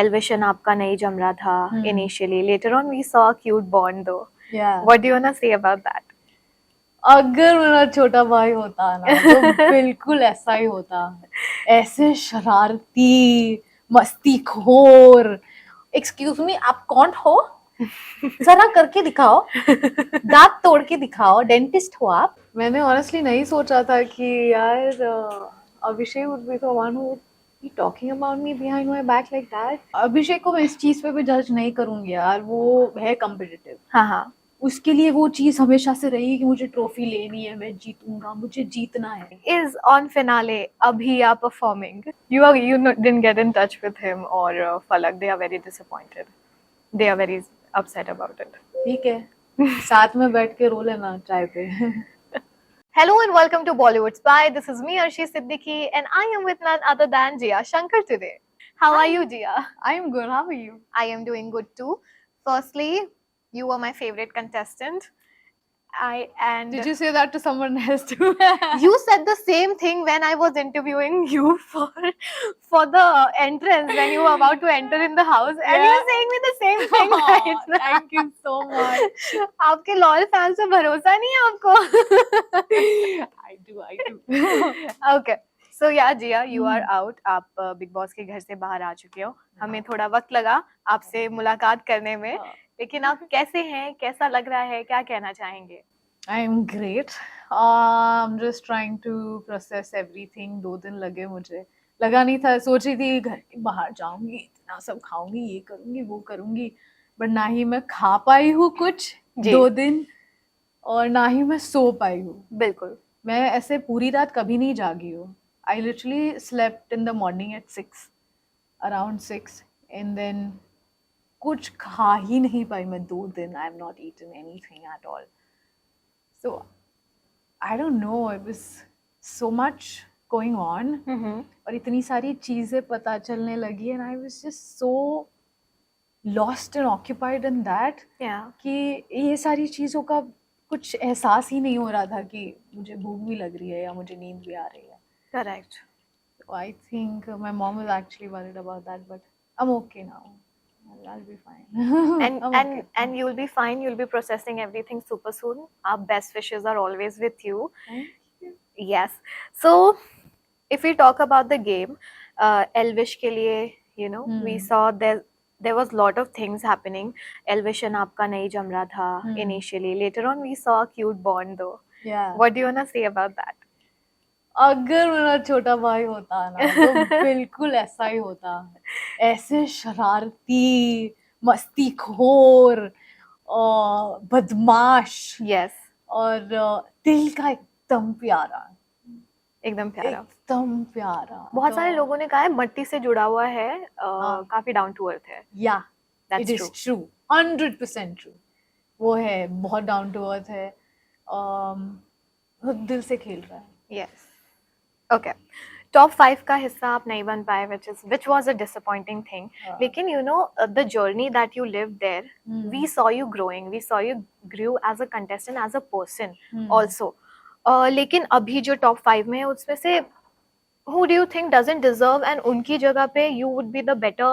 Elvish and आपका नहीं जम रहा था initially. Later on we saw a cute bond though. Yeah. What do you wanna say about that? अगर मेरा छोटा भाई होता ना तो बिल्कुल ऐसा ही होता, ऐसे शरारती मस्तीखोर। एक्सक्यूज मी, आप कौन हो? जरा करके दिखाओ, दांत तोड़ के दिखाओ, डेंटिस्ट हो आप? मैंने ऑनेस्टली नहीं सोचा था कि यार अभिषेक would be the one who would be talking about me behind my back like that. अभिषेक को मैं इस चीज पे भी जज नहीं करूंगी यार, वो है कम्पिटिटिव। हाँ, उसके लिए वो चीज हमेशा से रही कि मुझे ट्रॉफी लेनी है, मैं जीतूंगा, मुझे जीतना है। Is on finale Abhi performing? Didn't get in touch with him or Falak. They are very disappointed. They are very upset about it. ठीक है, साथ में बैठ के रो लेना चाय पे। Hello and welcome to Bollywood Spy. This is me, Arshi Siddiqui, and I am with none other than Jiya Shankar today. How are you, Jiya? I am good. How are you? I am doing good too. Firstly, you were my favorite contestant. Did you say that to someone else too? You said the same thing when I was interviewing you for the entrance when you were about to enter in the house, and you were saying me the same thing right now. Thank you so much. आपके loyal fan से भरोसा नहीं है आपको? I do. Okay. So yeah, Jiya, you are out. आप big boss के घर से बाहर आ चुके हो. हमें थोड़ा वक्त लगा आपसे मुलाकात करने में, लेकिन आप कैसे हैं? कैसा लग रहा है? क्या कहना चाहेंगे? I am great. I'm just trying to process everything. 2 दिन लगे मुझे, लगा नहीं था, सोच रही थी घर के बाहर जाऊंगी, इतना सब खाऊंगी, ये करूंगी, वो करूंगी, बट ना ही मैं खा पाई हूँ कुछ 2 दिन, और ना ही मैं सो पाई हूँ। बिल्कुल, मैं ऐसे पूरी रात कभी नहीं जागी हूँ। I literally slept in the morning at 6, around 6, and then कुछ खा ही नहीं पाई मैं 2 दिन। I have not eaten anything at all. So I don't know, it was so much going on, और इतनी सारी चीजें पता चलने लगी, and I was just so lost and occupied in that कि ये सारी चीजों का कुछ एहसास ही नहीं हो रहा था कि मुझे भूख भी लग रही है या मुझे नींद भी आ रही है। Correct. So I think my mom was actually worried about that, but I'm okay now. I'll be fine. And you'll be fine. You'll be processing everything super soon. Our best wishes are always with you. Thank you. Yes. So if we talk about the game, Elvish के लिए, you know, we saw there was lot of things happening. Elvish and आपका नहीं जम रहा था initially. Later on we saw a cute bond though. Yeah. What do you wanna say about that? अगर मेरा छोटा भाई होता ना तो बिल्कुल ऐसा ही होता, ऐसे शरारती मस्तीखोर बदमाश। Yes. और दिल का एकदम प्यारा, एकदम प्यारा, एकदम प्यारा। बहुत सारे लोगों ने कहा है मट्टी से जुड़ा हुआ है, काफी डाउन टू अर्थ है। या इट इज ट्रू, 100% ट्रू। वो है, बहुत डाउन टू अर्थ है, दिल से खेल रहा है। Yes, okay. टॉप 5 का हिस्सा आप नहीं बन पाए, which was a disappointing thing. लेकिन you know the journey that you lived there, we saw you growing, we saw you grew as a contestant, as a person also. लेकिन अभी जो टॉप 5 में है उसमें से who do you think doesn't deserve, and उनकी जगह पे you would be the better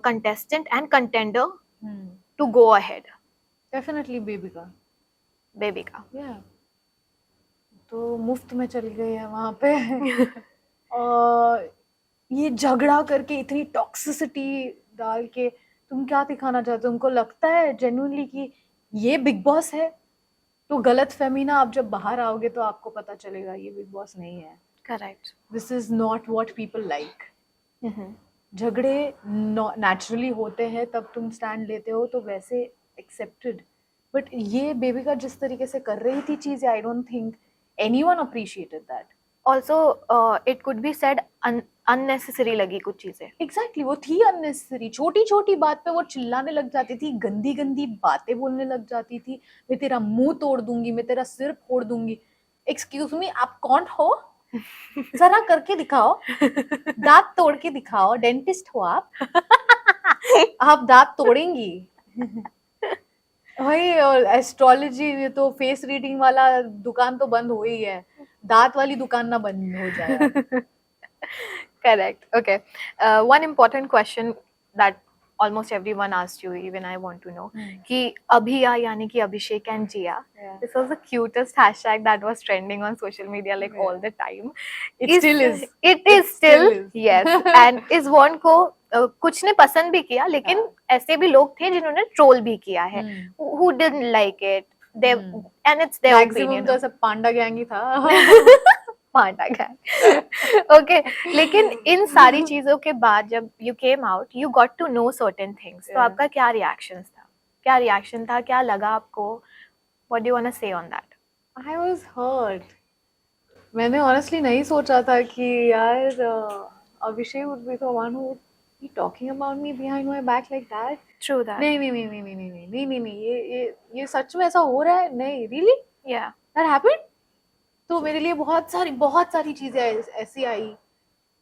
contestant and contender to go ahead? Definitely bebinca. Yeah. तो मुफ्त में चली गई है वहाँ पे। ये झगड़ा करके, इतनी टॉक्सिसिटी डाल के, तुम क्या दिखाना चाहते हो? तुमको लगता है जेन्युइनली कि ये बिग बॉस है? तो गलत फहमी ना, आप जब बाहर आओगे तो आपको पता चलेगा ये बिग बॉस नहीं है। Correct, this is not what people like. झगड़े नेचुरली होते हैं, तब तुम स्टैंड लेते हो तो वैसे एक्सेप्टेड, बट ये बेबिका जिस तरीके से कर रही थी चीजें, आई don't think anyone appreciated that. Also it could be said unnecessary लगी कुछ चीजें। Exactly, वो थी unnecessary। छोटी छोटी बात पे वो चिल्लाने लग जाती थी, गंदी गंदी बातें बोलने लग जाती थी, मैं तेरा मुंह तोड़ दूंगी, मैं तेरा सिर फोड़ दूंगी। एक्सक्यूज मी, आप कौन हो? जरा करके दिखाओ, दांत तोड़ के दिखाओ, डेंटिस्ट हो आप? आप दांत तोड़ेंगी? भाई, और एस्ट्रोलॉजी, ये तो फेस रीडिंग वाला दुकान तो बंद हो ही है, दांत वाली दुकान ना बंद हो जाए। Correct. Okay. One important question that almost everyone asked you, even I want to know, कि Abhiya यानी कि Abhishek and Jiya. Yeah. This was the cutest hashtag that was trending on social media like all the time. It still is. It is still is. yes. And इस one को कुछ ने पसंद भी किया, लेकिन ऐसे भी लोग थे जिन्होंने ट्रोल भी किया है. Who didn't like it? They and it's their Maximum opinion. तो सब पांडा गैंग ही था. पांडा गैंग. ओके, लेकिन इन सारी चीजों के बाद जब you came out, you got to know certain things, तो आपका क्या रिएक्शन था, क्या लगा आपको? What do you want to say on that? I was hurt. मैंने honestly नहीं सोचा था कि यार अभिषेक would be the one who would be talking about me behind my back like that. True that. नहीं, ये सच में ऐसा हो रहा है? नहीं, really? Yeah. That happened? तो मेरे लिए बहुत सारी चीजें ऐसी आई.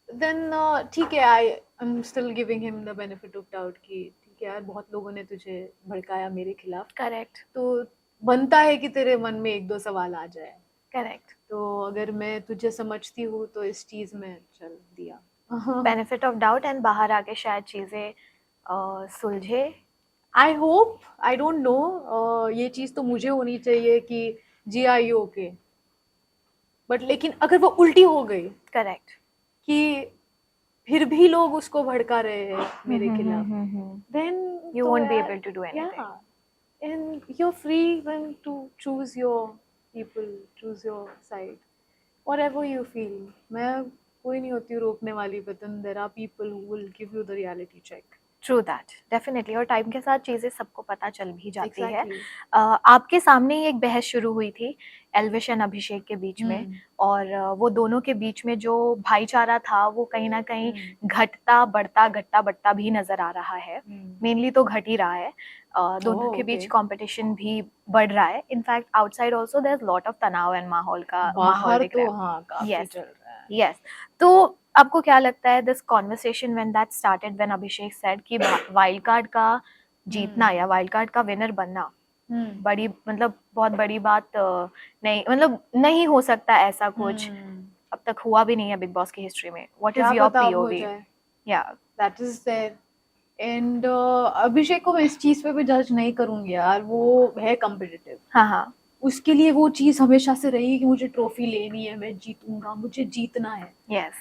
Then ठीक है, I'm still giving him the benefit of doubt कि ठीक है यार, बहुत लोगों ने तुझे भड़काया मेरे खिलाफ. Correct. तो बनता है कि तेरे मन में एक दो सवाल आ जाए. Correct. तो अगर मैं तुझे समझती हूँ तो इस चीज में चल दिया. बेनिफिट ऑफ डाउट, एंड बाहर आके शायद चीजें सुलझे. I hope, I don't know, ये चीज तो मुझे होनी चाहिए कि जी आई ओके, बट लेकिन अगर वो उल्टी हो गई, करेक्ट, कि फिर भी लोग उसको भड़का रहे हैं मेरे खिलाफ, then you won't be able to do anything. Yeah, and you're free when to choose your people, choose your side, whatever you feel. मैं कोई नहीं होती रोकने वाली, but then there are people who will give you the reality check. True that, definitely. और time के साथ चीज़ें सबको पता चल भी जाती है. Exactly. आपके सामने ही एक बहस शुरू हुई थी एल्विश एंड अभिषेक के बीच में, और वो दोनों के बीच में जो भाईचारा था वो कहीं ना कहीं घटता बढ़ता भी नजर आ रहा है. मेनली तो घट ही रहा है. दोनों के बीच कंपटीशन भी बढ़ रहा है. In fact outside also there is lot of तनाव एंड माहौल दिख रहा है. हाँ, काफी चल रहा है. यस. तो आपको क्या लगता है this conversation when that started, when Abhishek said कि वाइल्ड कार्ड का जीतना या वाइल्ड कार्ड का विनर बनना बड़ी, मतलब बहुत बड़ी बात नहीं, मतलब नहीं हो सकता ऐसा कुछ, अब तक हुआ भी नहीं है बिग बॉस की हिस्ट्री में. What is your POV? या दैट इज देयर. एंड अभिषेक को मैं इस चीज पे भी जज नहीं करूंगी यार, वो है कॉम्पिटिटिव. हाँ, उसके लिए वो चीज हमेशा से रही कि मुझे ट्रॉफी लेनी है, मैं जीतूंगा, मुझे जीतना है. यस.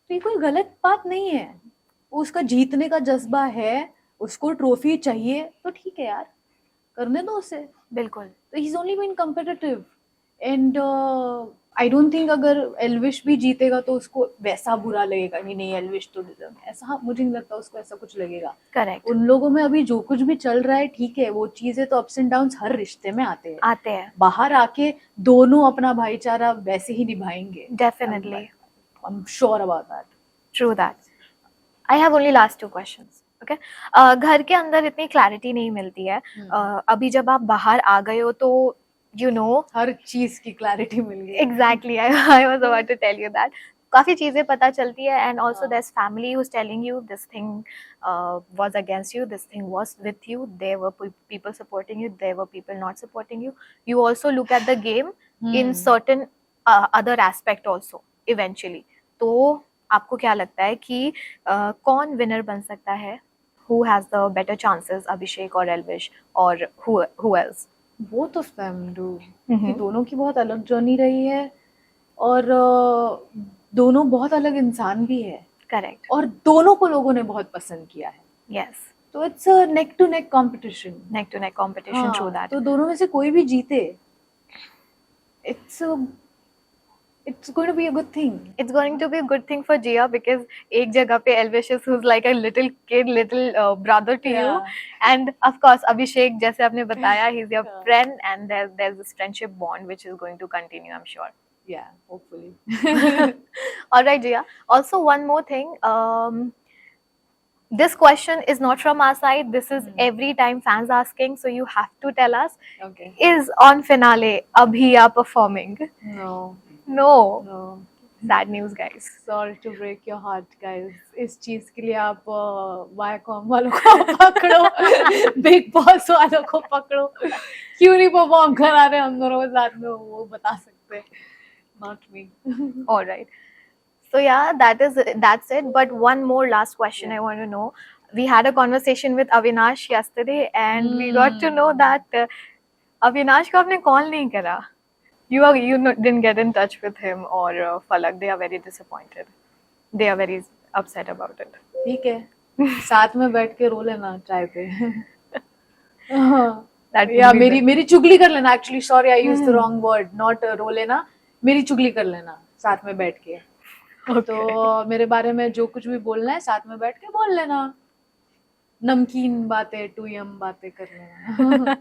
तो ये कोई गलत बात नहीं है. उसका जीतने का जज्बा है, उसको ट्रॉफी चाहिए, तो ठीक है यार, करने दो उसे. बिल्कुल. तो he is only been competitive. And I don't think अगर एल्विश भी जीतेगा तो उसको वैसा बुरा लगेगा. नहीं, एल्विश तो डिजर्व, ऐसा मुझे नहीं लगता उसको ऐसा कुछ लगेगा. करेक्ट. उन लोगों में अभी जो कुछ भी चल रहा है, ठीक है, वो चीजें तो अप्स एंड डाउन्स हर रिश्ते में आते हैं. बाहर आके दोनों अपना भाईचारा वैसे ही निभाएंगे. Definitely. I'm sure about that. True that. I have only last 2 questions. Okay. घर के अंदर इतनी क्लैरिटी नहीं मिलती है. अभी जब आप बाहर आ गए हो तो you know हर चीज की क्लैरिटी मिल गई. Exactly. I was about to tell you that. काफी चीजें पता चलती है, and also there's family who's telling you this thing was against you, this thing was with you, there were people supporting you, there were people not supporting you. You also look at the game in certain other aspect also eventually. तो आपको क्या लगता है कि कौन winner बन सकता है? Who has the better chances, अभिषेक और एल्विश, और who else? Both of them do. कि दोनों की बहुत अलग जर्नी रही है, और दोनों बहुत अलग इंसान भी है. करेक्ट. और दोनों को लोगों ने बहुत पसंद किया है. यस. तो it's a neck to neck competition. True that. तो दोनों में से कोई भी जीते, it's going to be a good thing. It's going to be a good thing for Jiya, because एक जगह पे Elvish is who's like a little kid, little brother to you, and of course Abhishek, जैसे आपने बताया, he's your friend, and there's this friendship bond which is going to continue, I'm sure. Yeah, hopefully. All right, Jiya. Also, one more thing. This question is not from our side. This is every time fans asking, so you have to tell us. Okay. Is on finale Abhiya performing? No. Sad news, guys. Sorry to break your heart, guys. इस चीज के लिए आप Viacom वालों को पकड़ो, big boss वालों को पकड़ो. क्यों नहीं परफॉर्म करा रहे हम दोनों के साथ में, वो बता सकते. Not me. All right. So yeah, that's it. But one more last question I want to know. We had a conversation with Avinash yesterday, and we got to know that Avinash को आपने call नहीं करा. Didn't get in touch with him or Falak. They are very disappointed. They are very upset about it. ठीक है, साथ में बैठ के रो लेना चाय पे. That या would be मेरी चुगली कर लेना. Actually sorry, I used the wrong word. Not रो लेना, मेरी चुगली कर लेना साथ में बैठ के. तो मेरे बारे में जो कुछ भी बोलना है साथ में बैठ के बोल लेना. नमकीन बातें, टूयम बातें कर लेना.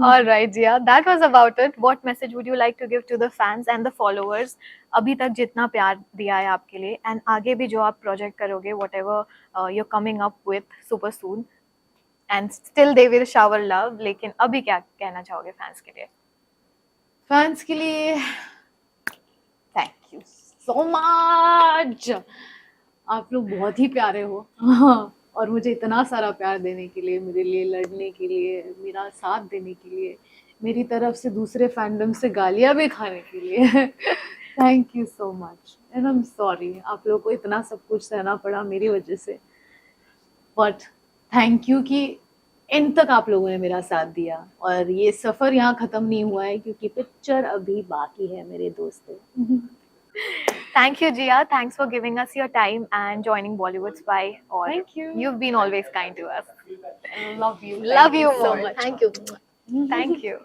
All right, Jiya, that was about it. What message would you like to give to the fans and the followers? अभी तक जितना प्यार दिया है आपके लिए, and आगे भी जो आप प्रोजेक्ट करोगे, whatever you're coming up with super soon, and still they will shower love. लेकिन अभी क्या कहना चाहोगे फैंस के लिए? फैंस के लिए थैंक यू सो मच. आप लोग बहुत ही प्यारे हो. और मुझे इतना सारा प्यार देने के लिए, मेरे लिए लड़ने के लिए, मेरा साथ देने के लिए, मेरी तरफ से दूसरे फैंडम से गालियां भी खाने के लिए. Thank you so much. And I am sorry आप लोगों को इतना सब कुछ सहना पड़ा मेरी वजह से. बट थैंक यू कि एंड तक आप लोगों ने मेरा साथ दिया. और ये सफ़र यहाँ ख़त्म नहीं हुआ है, क्योंकि पिक्चर अभी बाकी है मेरे दोस्तों. Thank you, Jiya. Thanks for giving us your time and joining Bollywood Spy. Or Thank you. You've been always kind to us. Love you. Love you so more. much. Thank you. Thank you.